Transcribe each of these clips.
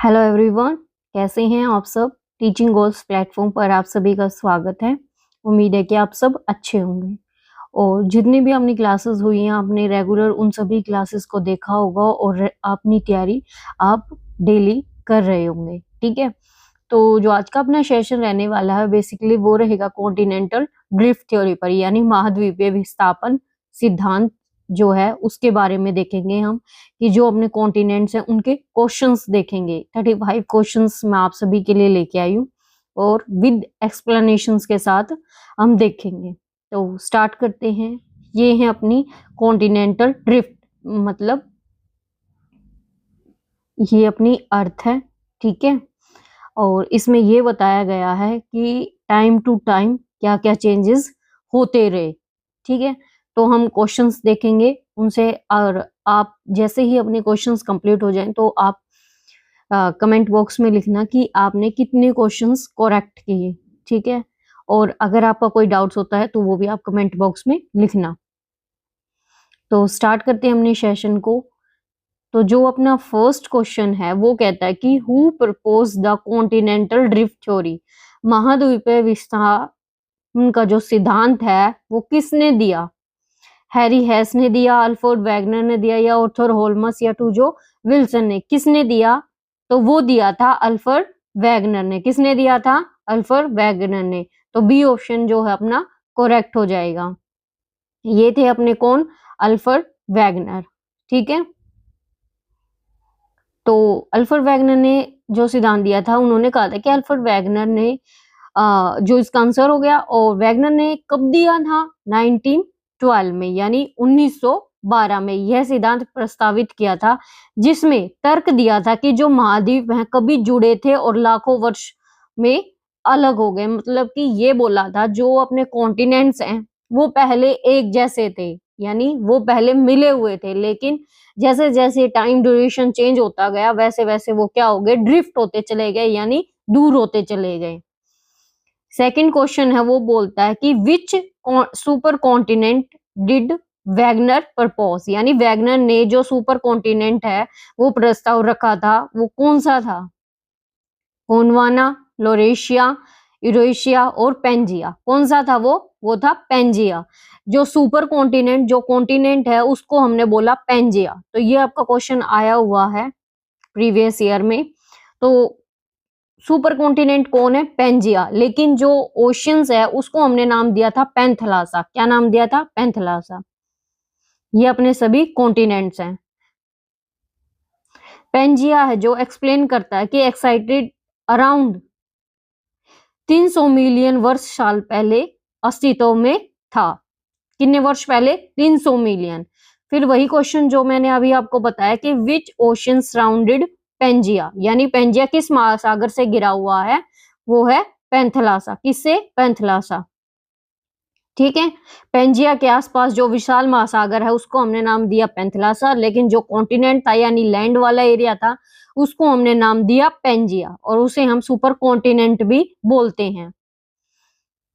Hello everyone, कैसे हैं आप सब। टीचिंग गोल्स प्लेटफॉर्म पर आप सभी का स्वागत है। उम्मीद है कि आप सब अच्छे होंगे और जितनी भी अपनी क्लासेस हुई हैं आपने रेगुलर उन सभी क्लासेस को देखा होगा और अपनी तैयारी आप डेली कर रहे होंगे। ठीक है, तो जो आज का अपना सेशन रहने वाला है बेसिकली वो रहेगा कॉन्टिनेंटल ड्रिफ्ट थ्योरी पर, यानी महाद्वीपीय विस्थापन सिद्धांत जो है उसके बारे में देखेंगे हम कि जो अपने कॉन्टिनेंट्स हैं उनके क्वेश्चंस देखेंगे। 35 क्वेश्चंस मैं आप सभी के लिए लेके आई हूँ और विद एक्सप्लेनेशंस के साथ हम देखेंगे। तो स्टार्ट करते हैं। ये है अपनी कॉन्टिनेंटल ड्रिफ्ट, मतलब ये अपनी अर्थ है। ठीक है, और इसमें ये बताया गया है कि टाइम टू टाइम क्या क्या चेंजेस होते रहे। ठीक है, तो हम क्वेश्चंस देखेंगे उनसे, और आप जैसे ही अपने क्वेश्चंस कंप्लीट हो जाएं तो आप कमेंट बॉक्स में लिखना कि आपने कितने क्वेश्चंस करेक्ट किए। ठीक है, और अगर आपका कोई डाउट्स होता है तो वो भी आप कमेंट बॉक्स में लिखना। तो स्टार्ट करते हैं अपने सेशन को। तो जो अपना फर्स्ट क्वेश्चन है वो कहता है कि who propose the continental drift theory, महाद्वीपीय विस्थापन का जो सिद्धांत है वो किसने दिया। हैरी हेस ने दिया, अल्फ्रेड वैगनर ने दिया, या आर्थर होल्मस या टूजो विल्सन ने। किसने दिया? तो वो दिया था अल्फ्रेड वैगनर ने। किसने दिया था? अल्फ्रेड वैगनर ने। तो बी ऑप्शन जो है अपना करेक्ट हो जाएगा। ये थे अपने कौन? Alfred Wegener. ठीक है, तो अल्फ्रेड वैगनर ने जो सिद्धांत दिया था, उन्होंने कहा था कि अल्फ्रेड वैगनर ने जो इसका आंसर हो गया, और वैगनर ने कब दिया था? 1912 में, यानी 1912 में यह सिद्धांत प्रस्तावित किया था, जिसमें तर्क दिया था कि जो महाद्वीप हैं कभी जुड़े थे और लाखों वर्ष में अलग हो गए। मतलब कि ये बोला था जो अपने कॉन्टिनेंट्स हैं वो पहले एक जैसे थे, यानी वो पहले मिले हुए थे, लेकिन जैसे जैसे टाइम ड्यूरेशन चेंज होता गया वैसे वैसे वो क्या हो गए? ड्रिफ्ट होते चले गए, यानी दूर होते चले गए। सेकंड क्वेश्चन है वो बोलता है कि which super continent did Wegener propose, यानी वैगनर ने जो सुपर कॉन्टिनेंट है वो प्रस्ताव रखा था वो कौन सा था? गोंडवाना, लॉरेशिया, यूरेशिया और पेंजिया। कौन सा था वो था पेंजिया। जो सुपर कॉन्टिनेंट जो कॉन्टिनेंट है उसको हमने बोला पेंजिया। तो ये आपका क्वेश्चन आया हुआ है प्रीवियस ईयर में। तो सुपर कॉन्टिनेंट कौन है? पेंजिया। लेकिन जो ओशियंस है उसको हमने नाम दिया था पेंथलासा। क्या नाम दिया था? पेंथलासा। ये अपने सभी कॉन्टिनेंट्स हैं। पेंजिया है जो एक्सप्लेन करता है कि एक्साइटेड अराउंड 300 मिलियन वर्ष साल पहले अस्तित्व में था। कितने वर्ष पहले? 300 मिलियन। फिर वही क्वेश्चन जो मैंने अभी आपको बताया कि विच ओशन सराउंडेड पेंजिया, यानी पेंजिया किस महासागर से घिरा हुआ है? वो है पेंथलासा। किससे? पेंथलासा। ठीक है, पेंजिया के आसपास जो विशाल महासागर है उसको हमने नाम दिया पेंथलासा, लेकिन जो कॉन्टिनेंट था यानी लैंड वाला एरिया था उसको हमने नाम दिया पेंजिया, और उसे हम सुपर कॉन्टिनेंट भी बोलते हैं।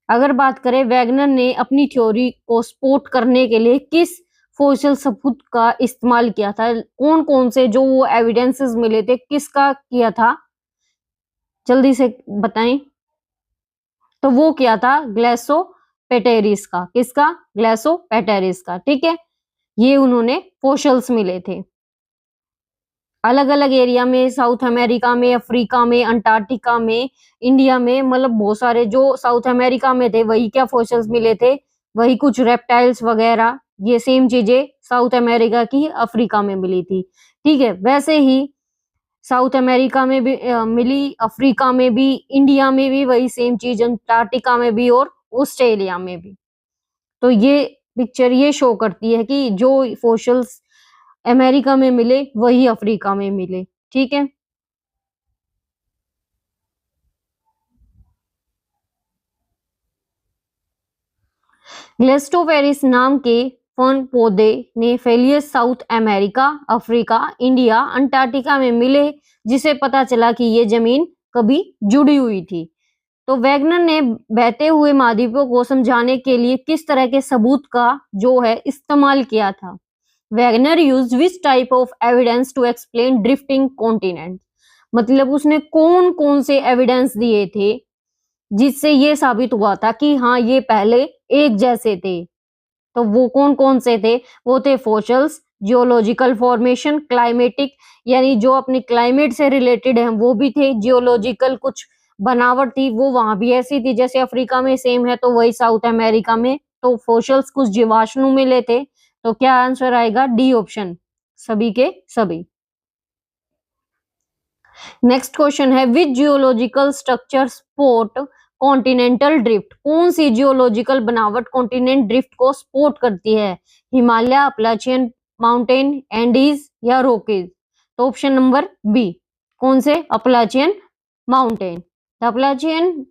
अगर बात करें वैगनर ने अपनी थ्योरी को सपोर्ट करने के लिए किस फॉसिल सबूत का इस्तेमाल किया था? कौन कौन से जो वो एविडेंसेस मिले थे किसका किया था? जल्दी से बताएं। तो वो किया था ग्लेसोपेटेरिस का। किसका? ग्लेसोपेटेरिस का। ठीक है, ये उन्होंने फॉसिल्स मिले थे अलग अलग एरिया में, साउथ अमेरिका में, अफ्रीका में, अंटार्कटिका में, इंडिया में, मतलब बहुत सारे। जो साउथ अमेरिका में थे वही क्या फॉसिल्स मिले थे? वही कुछ रेप्टाइल्स वगैरह, ये सेम चीजें साउथ अमेरिका की अफ्रीका में मिली थी। ठीक है, वैसे ही साउथ अमेरिका में भी मिली, अफ्रीका में भी, इंडिया में भी वही सेम चीज, अंटार्कटिका में भी और ऑस्ट्रेलिया में भी। तो ये पिक्चर ये शो करती है कि जो फॉसिल्स अमेरिका में मिले वही अफ्रीका में मिले। ठीक है, ग्लेस्टोवेरिस नाम के फर्न पौधे ने फेलियस South America, Africa, India, Antarctica में मिले, जिसे पता चला कि ये जमीन कभी जुड़ी हुई थी। तो वैगनर ने बहते हुए महाद्वीपों को समझाने के लिए किस तरह के सबूत का जो है इस्तेमाल किया था? Wegener used which type of evidence to explain drifting continent, मतलब उसने कौन कौन से एविडेंस दिए थे जिससे ये साबित हुआ था कि हाँ ये पहले एक जैसे थे। तो वो कौन कौन से थे? वो थे फॉसिल्स, जियोलॉजिकल फॉर्मेशन, क्लाइमेटिक यानी जो अपनी क्लाइमेट से रिलेटेड है वो भी थे, जियोलॉजिकल कुछ बनावट थी वो वहां भी ऐसी थी जैसे अफ्रीका में सेम है तो वही साउथ अमेरिका में। तो फॉसिल्स कुछ जीवाश्म मिले थे। तो क्या आंसर आएगा? डी ऑप्शन, सभी के सभी। नेक्स्ट क्वेश्चन है which geological structure support continental drift? कौन सी जियोलॉजिकल बनावट कॉन्टिनेंट ड्रिफ्ट को सपोर्ट करती है? हिमालय, अपलाचियन माउंटेन, एंडीज या रॉकीज? तो ऑप्शन नंबर बी, कौन से? Appalachian mountain. The Appalachian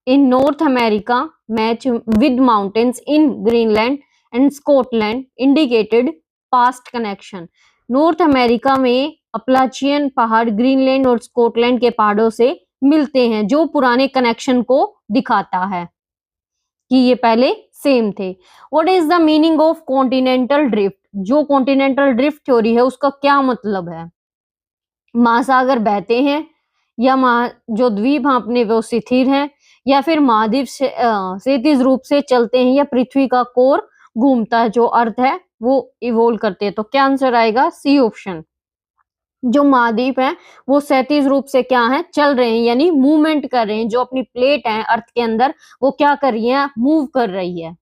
in North America match with mountains in Greenland and Scotland indicated past connection. North America में अपलाचियन पहाड़ ग्रीनलैंड और स्कॉटलैंड के पहाड़ों से मिलते हैं जो पुराने कनेक्शन को दिखाता है कि ये पहले सेम थे। What is the meaning of continental drift? जो कॉन्टिनेंटल ड्रिफ्ट थ्योरी है उसका क्या मतलब है? महासागर बहते हैं या जो द्वीप हैं अपने वो स्थिर हैं या फिर महाद्वीप से क्षैतिज रूप से चलते हैं या पृथ्वी का कोर घूमता है जो अर्थ है वो इवोल्व करते हैं। तो क्या आंसर आएगा? C option. जो महाद्वीप है वो क्षैतिज रूप से क्या है? चल रहे हैं यानी मूवमेंट कर रहे हैं। जो अपनी प्लेट है अर्थ के अंदर वो क्या कर रही है? मूव कर रही है।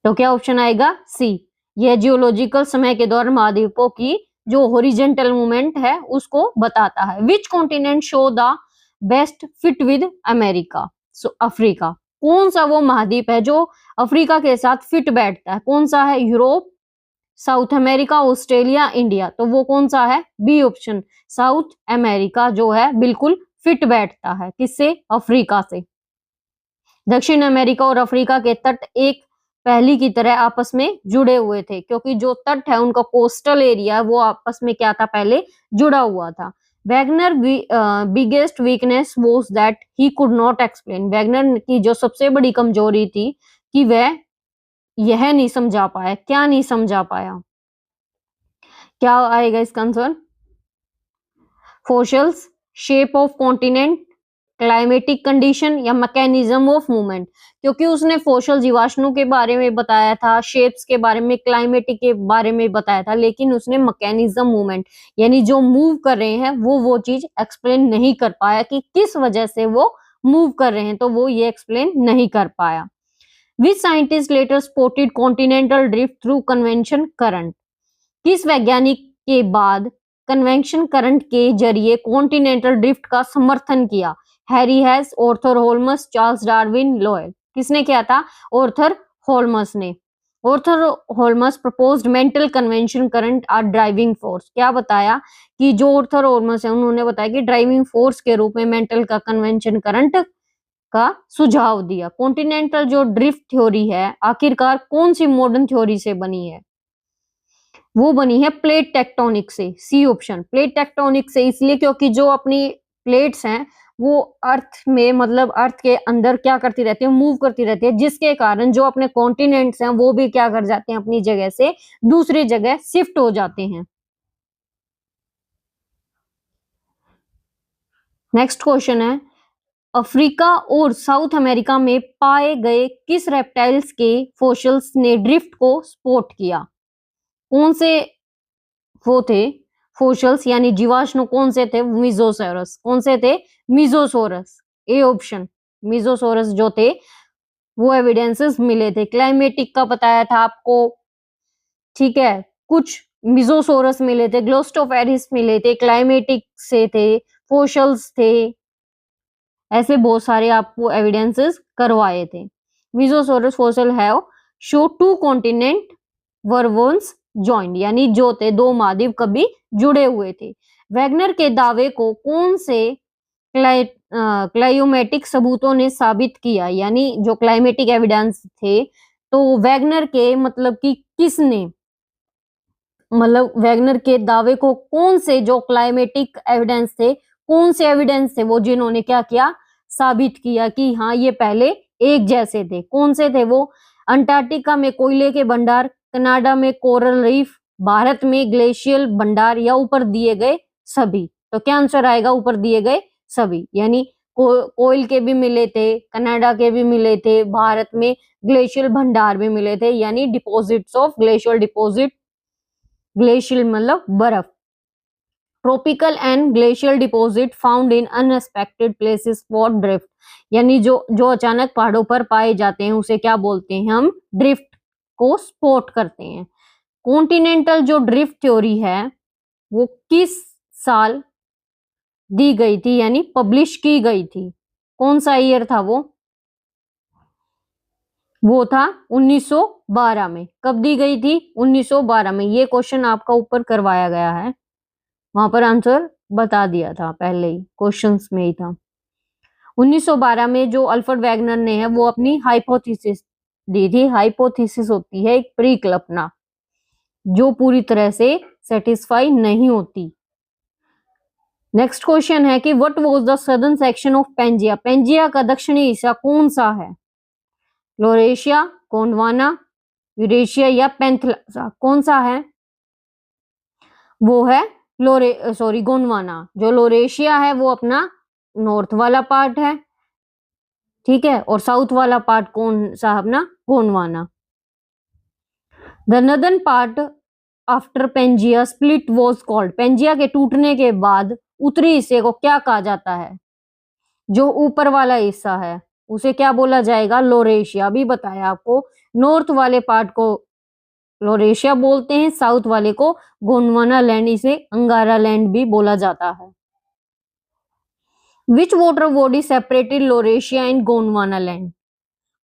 तो क्या ऑप्शन आएगा? सी। यह जियोलॉजिकल समय के दौरान महाद्वीपों की जो हॉरिजॉन्टल मूवमेंट है उसको बताता है। Which continent show the best fit with America? So Africa. कौन सा वो महाद्वीप है जो अफ्रीका के साथ फिट बैठता है? कौन सा है? Europe, south America, Australia, India. तो वो कौन सा है? बी ऑप्शन, साउथ अमेरिका जो है बिल्कुल फिट बैठता है। किससे? अफ्रीका से। दक्षिण अमेरिका और अफ्रीका के तट एक पहली की तरह आपस में जुड़े हुए थे क्योंकि जो तट है उनका कोस्टल एरिया वो आपस में क्या था? पहले जुड़ा हुआ था। Wagner biggest weakness was that he could not explain. Wagner की जो सबसे बड़ी कमजोरी थी कि वह यह नहीं समझा पाया। क्या नहीं समझा पाया? क्या आएगा इसका answer? Fossils, shape of continent, climatic condition या मैकेनिज्म ऑफ मूवमेंट। क्योंकि उसने फॉसिल जीवाश्मों के बारे में बताया था, शेप्स के बारे में, क्लाइमेटिक के बारे में बताया था, लेकिन उसने मैकेनिज्म मूवमेंट यानी जो मूव कर रहे हैं वो चीज एक्सप्लेन नहीं कर पाया कि किस वजह से वो मूव कर रहे हैं। तो वो ये एक्सप्लेन नहीं कर पाया। Which scientist later spotted continental drift through convection current? किस वैज्ञानिक के बाद कन्वेंशन करंट के जरिए कॉन्टिनेंटल ड्रिफ्ट का समर्थन किया? Harry Hess, Arthur Holmes, Charles Darwin, Lyell. किसने किया था? ऑर्थर होल्मस ने। Arthur Holmes proposed mantle convention current are driving force. क्या बताया? कि जो ऑर्थर होल्मस है उन्होंने बताया कि ड्राइविंग फोर्स के रूप में मेंटल का कन्वेंशन करंट का सुझाव दिया। कॉन्टिनेंटल जो ड्रिफ्ट थ्योरी है आखिरकार कौन सी मॉडर्न थ्योरी से बनी है? वो बनी है प्लेट टेक्टोनिक से। सी ऑप्शन, प्लेट टेक्टोनिक से इसलिए क्योंकि जो अपनी प्लेट्स हैं वो अर्थ में मतलब अर्थ के अंदर क्या करती रहती है? मूव करती रहती है, जिसके कारण जो अपने कॉन्टिनेंट्स हैं वो भी क्या कर जाते हैं? अपनी जगह से दूसरी जगह शिफ्ट हो जाते हैं। नेक्स्ट क्वेश्चन है अफ्रीका और साउथ अमेरिका में पाए गए किस रेप्टाइल्स के फॉसिल्स ने ड्रिफ्ट को स्पॉट किया? कौन से वो थे फॉसिल्स यानी जीवाश्म? कौन से थे? मिजोसोरस। कौन से थे? मिजोसोरस। ए ऑप्शन, मिजोसोरस जो थे वो एविडेंसेस मिले थे। क्लाइमेटिक का बताया था आपको, ठीक है। कुछ मिजोसोरस मिले थे, ग्लोस्टोफेरिस मिले थे, क्लाइमेटिक से थे, फॉसिल्स थे, ऐसे बहुत सारे आपको एविडेंसेस करवाए थे। Mesosaurus fossil have show two continent were once joined यानी जो थे दो महाद्वीप कभी जुड़े हुए थे। वैगनर के दावे को कौन से क्लाइमेटिक सबूतों ने साबित किया? यानी जो क्लाइमेटिक एविडेंस थे तो वैगनर के मतलब कि किसने मतलब वैगनर के दावे को कौन से जो क्लाइमेटिक एविडेंस थे कौन से एविडेंस थे वो जिन्होंने क्या किया? साबित किया कि हाँ ये पहले एक जैसे थे। कौन से थे वो? अंटार्कटिका में कोयले के भंडार, कनाडा में कोरल रीफ, भारत में ग्लेशियल भंडार या ऊपर दिए गए सभी। तो क्या आंसर आएगा ऊपर दिए गए सभी, यानी कोयल के भी मिले थे, कनाडा के भी मिले थे, भारत में ग्लेशियल भंडार भी मिले थे, यानी deposits of glacial deposit, glacial मतलब बर्फ। Tropical and glacial deposit found in unexpected places for drift, यानी जो अचानक पहाड़ों पर पाए जाते हैं उसे क्या बोलते हैं हम, ड्रिफ्ट को स्पॉट करते हैं। कॉन्टिनेंटल जो ड्रिफ्ट थ्योरी है वो किस साल दी गई थी, यानी पब्लिश की गई थी, कौन सा ईयर था वो था 1912 में। कब दी गई थी, 1912 में। ये क्वेश्चन आपका ऊपर करवाया गया है, वहां पर आंसर बता दिया था पहले ही, क्वेश्चंस में ही था। 1912 में जो अल्फ्रेड वैगनर ने है वो अपनी हाइपोथेसिस दी थी। हाइपोथेसिस होती है एक परिकल्पना जो पूरी तरह से सेटिस्फाई नहीं होती। नेक्स्ट क्वेश्चन है कि what was the southern section of Pangaea, Pangaea का दक्षिणी हिस्सा कौन सा है, लोरेशिया, गोंडवाना, यूरेशिया या पेंथलासा, कौन सा है, वो है गोंडवाना। जो लोरेशिया है वो अपना नॉर्थ वाला पार्ट है, ठीक है, और साउथ वाला पार्ट कौन सा, अपना Gondwana. The northern part after Pangaea split was called, Pangaea के टूटने के बाद उत्तरी हिस्से को क्या कहा जाता है, जो ऊपर वाला हिस्सा है उसे क्या बोला जाएगा, लोरेशिया। भी बताया आपको, नॉर्थ वाले पार्ट को लोरेशिया बोलते हैं, साउथ वाले को गोंडवाना लैंड, इसे अंगारा लैंड भी बोला जाता है। Which water body separated Laurasia and Gondwana land,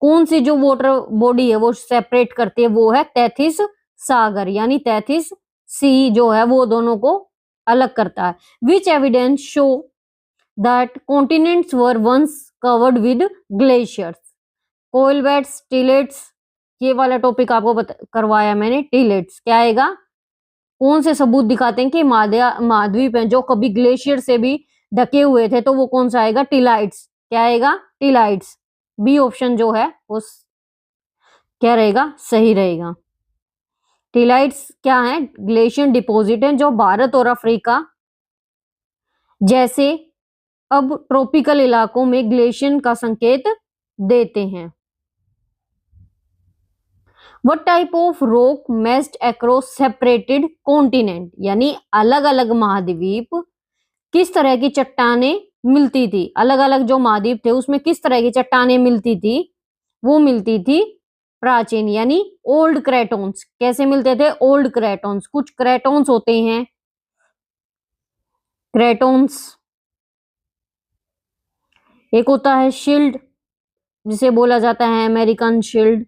कौन सी जो वाटर बॉडी है वो सेपरेट करती है, वो है तैथिस सागर, यानी तैथिस सी जो है वो दोनों को अलग करता है। Which evidence show that continents were once covered with glaciers, coal beds, tillites, ये वाला टॉपिक आपको करवाया मैंने, टिलेट्स क्या आएगा, कौन से सबूत दिखाते हैं कि महाद्वीप है जो कभी ग्लेशियर से भी ढके हुए थे, तो वो कौन सा आएगा, टिलाइट्स, क्या आएगा, टिलाइट्स। बी ऑप्शन जो है वो क्या रहेगा, सही रहेगा। टिलाइट्स क्या है, ग्लेशियर डिपॉजिट है जो भारत और अफ्रीका जैसे अब ट्रॉपिकल इलाकों में ग्लेशियर का संकेत देते हैं। What type of rock meshed across separated continent, यानी अलग अलग महाद्वीप किस तरह की चट्टानें मिलती थी, अलग अलग जो महाद्वीप थे उसमें किस तरह की चट्टानें मिलती थी, वो मिलती थी प्राचीन यानी ओल्ड क्रेटोन्स। कैसे मिलते थे, ओल्ड क्रेटोन्स। कुछ क्रेटोन्स होते हैं, क्रेटोन्स, एक होता है शिल्ड जिसे बोला जाता है American shield.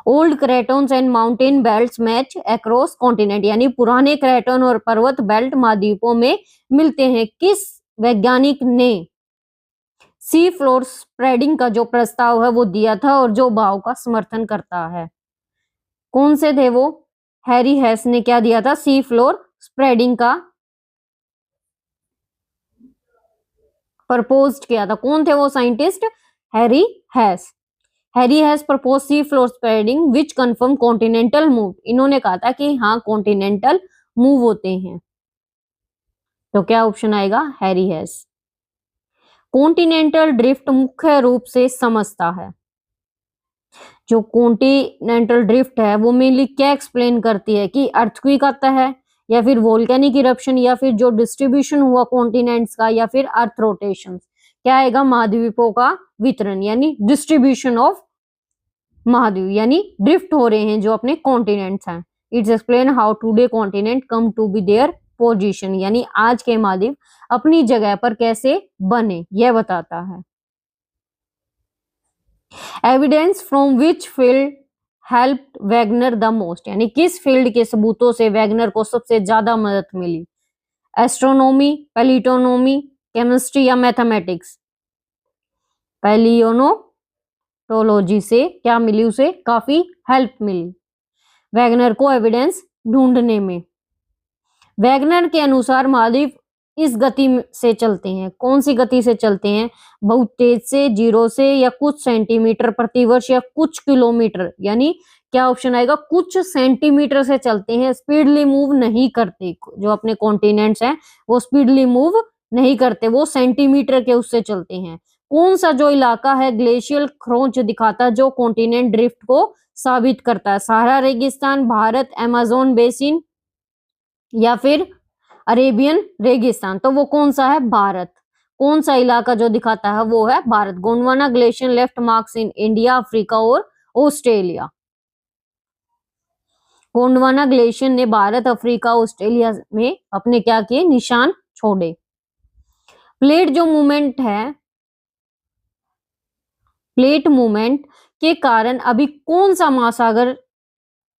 Old cratons and mountain belts match across continent, यानी पुराने क्रेटोन और पर्वत बेल्ट महाद्वीपों में मिलते हैं। किस वैज्ञानिक ने सी फ्लोर स्प्रेडिंग का जो प्रस्ताव है वो दिया था और जो भाव का समर्थन करता है, कौन से थे वो, हैरी हेस ने क्या दिया था, सी फ्लोर स्प्रेडिंग का प्रपोज्ड किया था। कौन थे वो scientist, Harry हेस। Harry has propose sea floor spreading which confirm continental move, इन्होंने कहा था कि हाँ कॉन्टिनेंटल मूव होते हैं, तो क्या ऑप्शन आएगा, हैरी हैज। कॉन्टिनेंटल ड्रिफ्ट मुख्य रूप से समझता है, जो कॉन्टिनेंटल ड्रिफ्ट है वो मेनली क्या एक्सप्लेन करती है कि अर्थक्वेक आता है या फिर वोल्केनिक इरप्शन या फिर जो डिस्ट्रीब्यूशन हुआ कॉन्टिनेंट्स का या फिर अर्थ रोटेशन। क्या आएगा, महाद्वीपों का वितरण यानी डिस्ट्रीब्यूशन ऑफ महाद्वीप, यानी ड्रिफ्ट हो रहे हैं जो अपने कॉन्टिनेंट्स हैं। It's explain how today continent come to be there position, यानी आज के महाद्वीप अपनी जगह पर कैसे बने यह बताता है। Evidence from which field help Wagner the most, यानी किस फील्ड के सबूतों से वैगनर को सबसे ज्यादा मदद मिली, एस्ट्रोनॉमी, पैलियोनोमी, केमिस्ट्री या मैथमेटिक्स। पैलियोनोलॉजी से क्या मिली, उसे काफी हेल्प मिली वैगनर को एविडेंस ढूंढने में। वैगनर के अनुसार महाद्वीप इस गति से चलते हैं, कौन सी गति से चलते हैं, बहुत तेज से, 0 से या कुछ सेंटीमीटर प्रति वर्ष या कुछ किलोमीटर, यानी क्या ऑप्शन आएगा? कुछ सेंटीमीटर से चलते हैं, स्पीडली मूव नहीं करते। जो अपने कॉन्टिनेंट्स हैं वो स्पीडली मूव नहीं करते, वो सेंटीमीटर के उससे चलते हैं। कौन सा जो इलाका है ग्लेशियल खरोंच दिखाता है जो कॉन्टिनेंट ड्रिफ्ट को साबित करता है? सहारा रेगिस्तान, भारत, अमेज़न बेसिन या फिर अरेबियन रेगिस्तान। तो वो कौन सा है? भारत। कौन सा इलाका जो दिखाता है वो है Bharat. Gondwana glacier left marks in India, Africa और ऑस्ट्रेलिया। गोंडवाना ग्लेशियर ने भारत, अफ्रीका, ऑस्ट्रेलिया में अपने क्या किए? निशान छोड़े। प्लेट जो मूवमेंट है, प्लेट मूवमेंट के कारण अभी कौन सा महासागर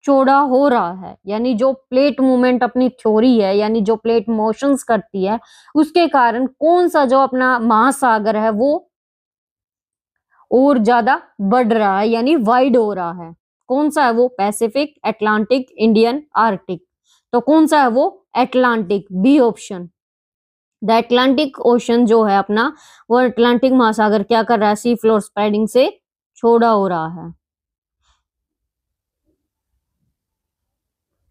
चौड़ा हो रहा है? यानी जो प्लेट मूवमेंट अपनी थ्योरी है, यानी जो प्लेट मोशंस करती है, उसके कारण कौन सा जो अपना महासागर है वो और ज्यादा बढ़ रहा है, यानी वाइड हो रहा है? कौन सा है वो? Pacific, Atlantic, Indian, Arctic. तो कौन सा है वो? Atlantic, B option. The Atlantic ocean जो है अपना, वो अटलांटिक महासागर क्या कर रहा है? सी फ्लोर स्प्रेडिंग से छोड़ा हो रहा है।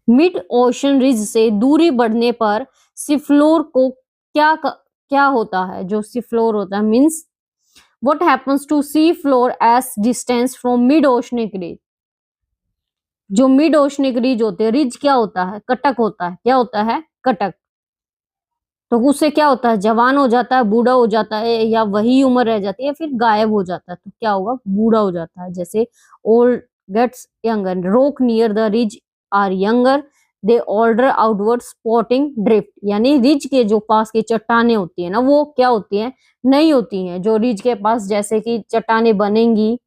मिड ओशन रिज से दूरी बढ़ने पर सी फ्लोर को क्या होता है? जो सी फ्लोर होता है means what happens to sea floor as distance from mid oceanic ridge. जो मिड ओशनिक रिज होते हैं, रिज क्या होता है? कटक होता है। क्या होता है? कटक। तो उससे क्या होता है? जवान हो जाता है, बूढ़ा हो जाता है, या वही उम्र रह जाती है, फिर गायब हो जाता है। तो क्या होगा? बूढ़ा हो जाता है। जैसे old gets younger, rock near the ridge are younger, they older outward spotting drift. यानी रिज के जो पास की चट्टाने होती है ना, वो क्या होती है? नहीं होती हैं। जो रिज के पास जैसे कि चट्टाने बनेंगी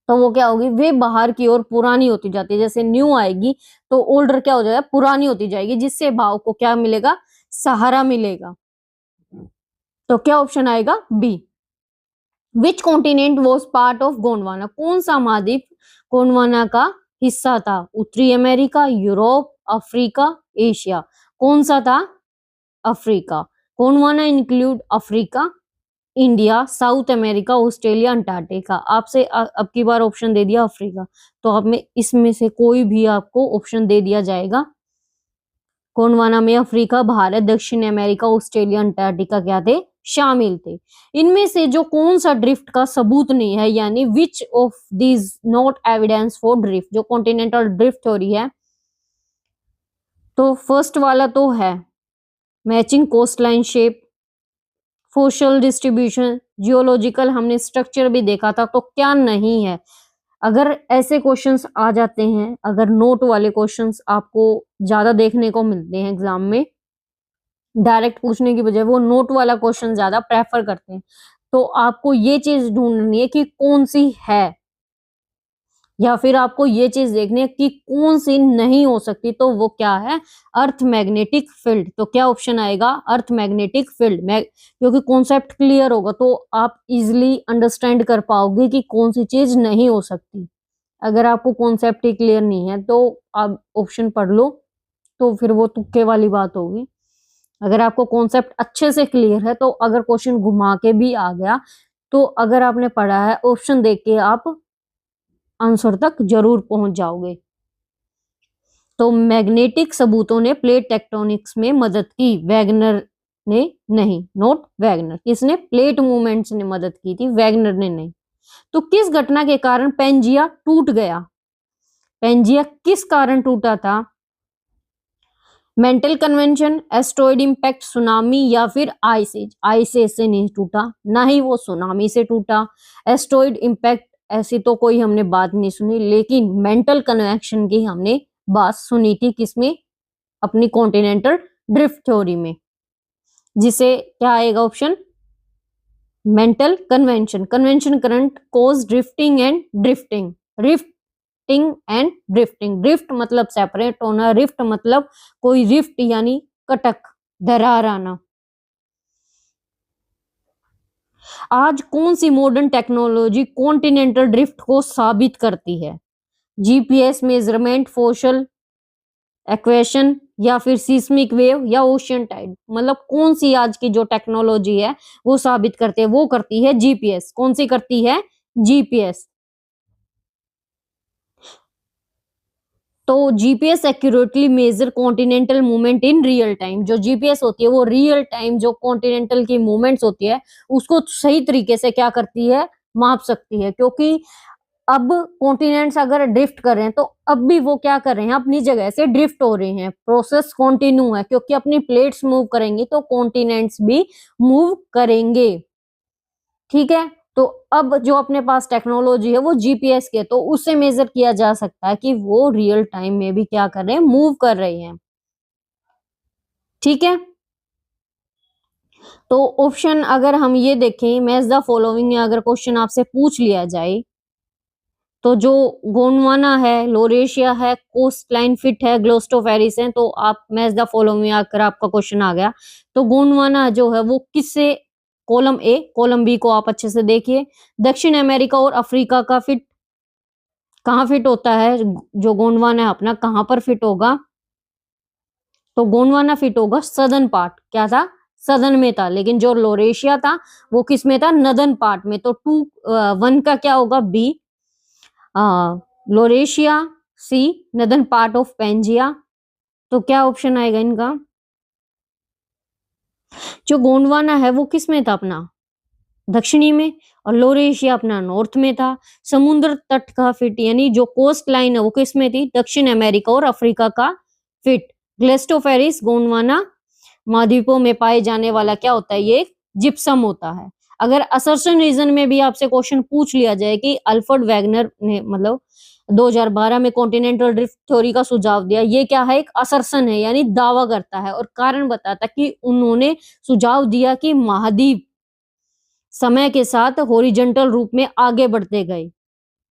तो वो क्या होगी? वे बाहर की ओर पुरानी होती जाती है। जैसे न्यू आएगी तो ओल्डर क्या हो जाएगा? पुरानी होती जाएगी, जिससे भाव को क्या मिलेगा? सहारा मिलेगा। तो क्या ऑप्शन आएगा? B. Which continent was part of Gondwana? कौन सा महाद्वीप गोंडवाना का हिस्सा था? उत्तरी अमेरिका, यूरोप, अफ्रीका, एशिया। कौन सा था? Africa. Gondwana include Africa, India, south America, Australia, Antarctica. आपसे अब की बार ऑप्शन दे दिया अफ्रीका, तो अब में इसमें से कोई भी आपको ऑप्शन दे दिया जाएगा। गोंडवाना में अफ्रीका, भारत, दक्षिण अमेरिका, ऑस्ट्रेलिया, अंटार्कटिका क्या थे? शामिल थे। इनमें से जो कौन सा ड्रिफ्ट का सबूत नहीं है, यानी which of these not evidence for drift? जो कॉन्टिनेंटल ड्रिफ्ट थ्योरी है, तो फर्स्ट वाला तो है matching coastline shape, social distribution, geological, हमने स्ट्रक्चर भी देखा था। तो क्या नहीं है? अगर ऐसे क्वेश्चंस आ जाते हैं, अगर नोट वाले क्वेश्चंस आपको ज्यादा देखने को मिलते हैं एग्जाम में, डायरेक्ट पूछने की बजाय वो नोट वाला क्वेश्चन ज्यादा प्रेफर करते हैं, तो आपको ये चीज ढूंढनी है कि कौन सी है, या फिर आपको ये चीज देखनी है कि कौन सी नहीं हो सकती। तो वो क्या है? Earth magnetic field. तो क्या ऑप्शन आएगा? Earth magnetic field. क्योंकि कॉन्सेप्ट क्लियर होगा तो आप इजिली अंडरस्टैंड कर पाओगे कि कौन सी चीज नहीं हो सकती। अगर आपको कॉन्सेप्ट ही क्लियर नहीं है तो आप ऑप्शन पढ़ लो, तो फिर वो तुक्के वाली बात होगी। अगर आपको कॉन्सेप्ट अच्छे से क्लियर है तो अगर क्वेश्चन घुमा के भी आ गया, तो अगर आपने पढ़ा है, ऑप्शन देख के आप आंसर तक जरूर पहुंच जाओगे। तो मैग्नेटिक सबूतों ने प्लेट टेक्टोनिक्स में मदद की, वैगनर ने नहीं। Note Wagner. किसने? प्लेट मूवमेंट्स ने मदद की थी, वैगनर ने नहीं। तो किस घटना के कारण पेंजिया टूट गया? पेंजिया किस कारण टूटा था? Mental convention, asteroid impact, tsunami, या फिर आइस एज? आइस एज से नहीं टूटा, ना ही वो सुनामी से टूटा। एस्ट्रॉइड इंपैक्ट ऐसी तो कोई हमने बात नहीं सुनी, लेकिन मेंटल कन्वेक्शन की हमने बात सुनी थी। किसमें? अपनी कॉन्टिनेंटल ड्रिफ्ट थ्योरी में, जिसे क्या आएगा option? Mental convention. Convention current cause drifting and drifting. Rifting and drifting. Drift मतलब सेपरेट होना, रिफ्ट मतलब कोई रिफ्ट यानी कटक, दरार आना। आज कौन सी मॉडर्न टेक्नोलॉजी कॉन्टिनेंटल ड्रिफ्ट को साबित करती है? जीपीएस, मेजरमेंट, फोशल एक्वेशन, या फिर सीस्मिक वेव, या ओशियन टाइड। मतलब कौन सी आज की जो टेक्नोलॉजी है वो साबित करते हैं? वो करती है जीपीएस। कौन सी करती है? जीपीएस। तो GPS accurately measure continental movement in real time. जो जीपीएस होती है वो रियल टाइम जो कॉन्टिनेंटल की मूवमेंट्स होती है उसको सही तरीके से क्या करती है, माप सकती है। क्योंकि अब कॉन्टिनेंट्स अगर ड्रिफ्ट कर रहे हैं तो अब भी वो क्या कर रहे हैं, अपनी जगह से ड्रिफ्ट हो रहे हैं। प्रोसेस कंटिन्यू है, क्योंकि अपनी प्लेट्स मूव करेंगी तो कॉन्टिनेंट्स भी मूव करेंगे। ठीक है, तो अब जो अपने पास टेक्नोलॉजी है वो जीपीएस के, तो उससे मेजर किया जा सकता है कि वो रियल टाइम में भी क्या कर रहे हैं, मूव कर रहे हैं। ठीक है, तो ऑप्शन अगर हम ये देखें, मैच द फॉलोइंग अगर क्वेश्चन आपसे पूछ लिया जाए तो जो गोंडवाना है, लोरेशिया है, कोस्टलाइन फिट है, ग्लोस्टोफेरिस है, तो आप मैच द फॉलोइंग अगर आपका क्वेश्चन आ गया तो गोंडवाना जो है वो किससे, कॉलम ए, कॉलम बी को आप अच्छे से देखिए। दक्षिण अमेरिका और अफ्रीका का फिट कहाँ फिट होता है, जो गोंडवाना है अपना कहाँ पर फिट होगा, तो गोंडवाना फिट होगा सदर्न पार्ट। क्या था, सदर्न में था। लेकिन जो लोरेशिया था वो किस में था, नदर्न पार्ट में। तो 1 का क्या होगा, B, Laurasia, C northern part of Pangaea. तो क्या ऑप्शन आएगा इनका, जो गोंडवाना है वो किस में था अपना, दक्षिणी में, और लोरेशिया अपना नॉर्थ में था। समुद्र तट का फिट यानी जो कोस्ट लाइन है वो किस में थी, दक्षिण अमेरिका और अफ्रीका का फिट। ग्लेस्टोफेरिस गोंडवाना महाद्वीपों में पाए जाने वाला क्या होता है, ये जिप्सम होता है। अगर असर्शन रीजन में भी आपसे क्वेश्चन पूछ लिया जाए कि अल्फ्रेड वैगनर ने मतलब 2012 में कॉन्टिनेंटल ड्रिफ्ट थ्योरी का सुझाव दिया, ये क्या है, एक असर्शन है यानी दावा करता है और कारण बताता कि उन्होंने सुझाव दिया कि महाद्वीप समय के साथ हॉरिजॉन्टल रूप में आगे बढ़ते गए।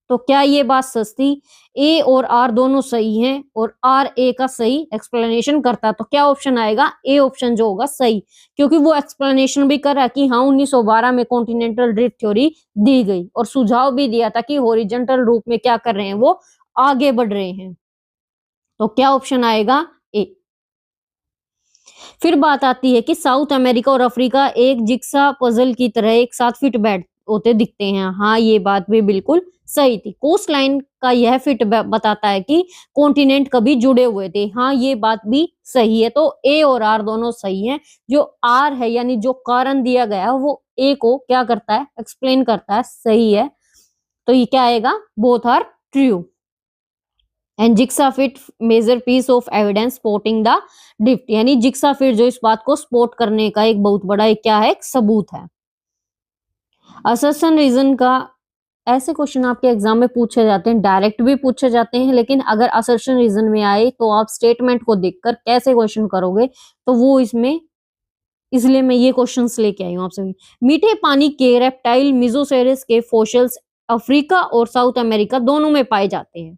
तो क्या ये बात सच थी, ए और आर दोनों सही हैं और आर ए का सही एक्सप्लेनेशन करता, तो क्या ऑप्शन आएगा, ए ऑप्शन जो होगा सही। क्योंकि वो एक्सप्लेनेशन भी कर रहा है कि हाँ 1912 में कॉन्टिनेंटल ड्रिफ्ट थ्योरी दी गई और सुझाव भी दिया था कि हॉरिजॉन्टल रूप में क्या कर रहे हैं, वो आगे बढ़ रहे हैं। तो क्या ऑप्शन आएगा, ए। फिर बात आती है कि साउथ अमेरिका और अफ्रीका एक जिक्सा पजल की तरह एक साथ फिट बैठ होते दिखते हैं। हाँ ये बात भी बिल्कुल सही थी। कोस्ट लाइन का यह फिट बताता है कि कॉन्टिनेंट कभी जुड़े हुए थे। हाँ ये बात भी सही है। तो ए और आर दोनों सही हैं। जो आर है यानी जो कारण दिया गया वो ए को क्या करता है, एक्सप्लेन करता है, सही है। तो ये क्या आएगा, both are true. And jigsaw fit major piece of evidence supporting the drift, यानी जिक्सा फिट जो इस बात को सपोर्ट करने का एक बहुत बड़ा एक क्या है, एक सबूत है। असर्शन रीजन का ऐसे क्वेश्चन आपके एग्जाम में पूछे जाते हैं, डायरेक्ट भी पूछे जाते हैं, लेकिन अगर असर्शन रीजन में आए तो आप स्टेटमेंट को देखकर कैसे क्वेश्चन करोगे, तो वो इसमें, इसलिए मैं ये क्वेश्चंस लेके आई हूँ आपसे। मीठे पानी के रेप्टाइल मिजोसेरस के फोसिल्स अफ्रीका और साउथ अमेरिका दोनों में पाए जाते हैं।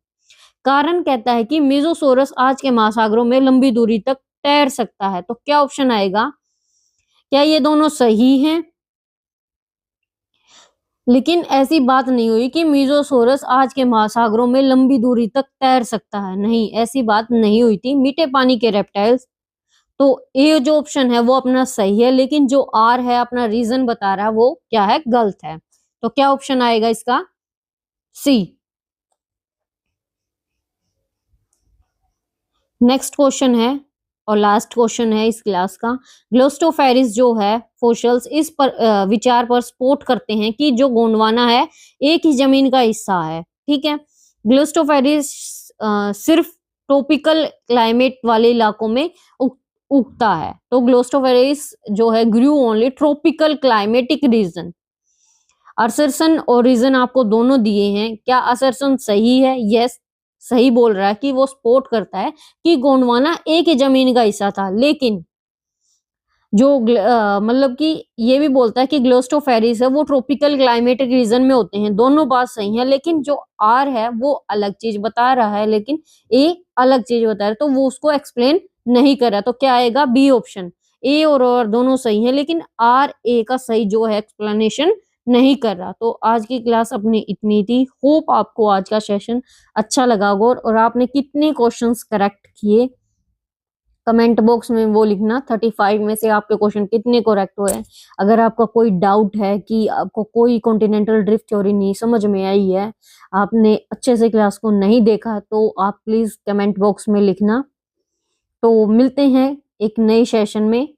कारण कहता है कि मिजोसोरस आज के महासागरों में लंबी दूरी तक तैर सकता है। तो क्या ऑप्शन आएगा, क्या ये दोनों सही हैं? लेकिन ऐसी बात नहीं हुई कि मिजोसोरस आज के महासागरों में लंबी दूरी तक तैर सकता है, नहीं ऐसी बात नहीं हुई थी। मीठे पानी के रेप्टाइल्स, तो ए जो ऑप्शन है वो अपना सही है, लेकिन जो आर है अपना रीजन बता रहा है वो क्या है, गलत है। तो क्या ऑप्शन आएगा इसका, सी। नेक्स्ट क्वेश्चन है और लास्ट क्वेश्चन है इस क्लास का। ग्लोस्टोफेरिस जो है फोसिल्स इस पर विचार पर सपोर्ट करते हैं कि जो गोंडवाना है एक ही जमीन का हिस्सा है। ठीक है, ग्लोस्टोफेरिस सिर्फ ट्रॉपिकल क्लाइमेट वाले इलाकों में उगता है। तो ग्लोस्टोफेरिस जो है grew only tropical climatic region. Assertion और रीजन आपको दोनों दिए हैं। क्या असर्शन सही है, यस सही बोल रहा है कि वो सपोर्ट करता है कि गोंडवाना एक ही जमीन का हिस्सा था, लेकिन जो मतलब कि ये भी बोलता है कि ग्लोस्टोफेरिस है वो ट्रॉपिकल क्लाइमेटिक रीजन में होते हैं। दोनों बात सही है, लेकिन जो आर है वो अलग चीज बता रहा है, लेकिन ए अलग चीज बता रहा है, तो वो उसको एक्सप्लेन नहीं कर रहा। तो क्या आएगा, बी ऑप्शन। ए और दोनों सही है, लेकिन आर ए का सही जो है एक्सप्लेनेशन नहीं कर रहा। तो आज की क्लास अपनी इतनी थी। होप आपको आज का सेशन अच्छा लगा होगा और आपने कितने क्वेश्चंस करेक्ट किए कमेंट बॉक्स में वो लिखना 35 में से आपके क्वेश्चन कितने करेक्ट हुए हैं। अगर आपका कोई डाउट है कि आपको कोई कॉन्टिनेंटल ड्रिफ्ट थ्योरी नहीं समझ में आई है, आपने अच्छे से क्लास को नहीं देखा, तो आप प्लीज कमेंट बॉक्स में लिखना। तो मिलते हैं एक नए सेशन में।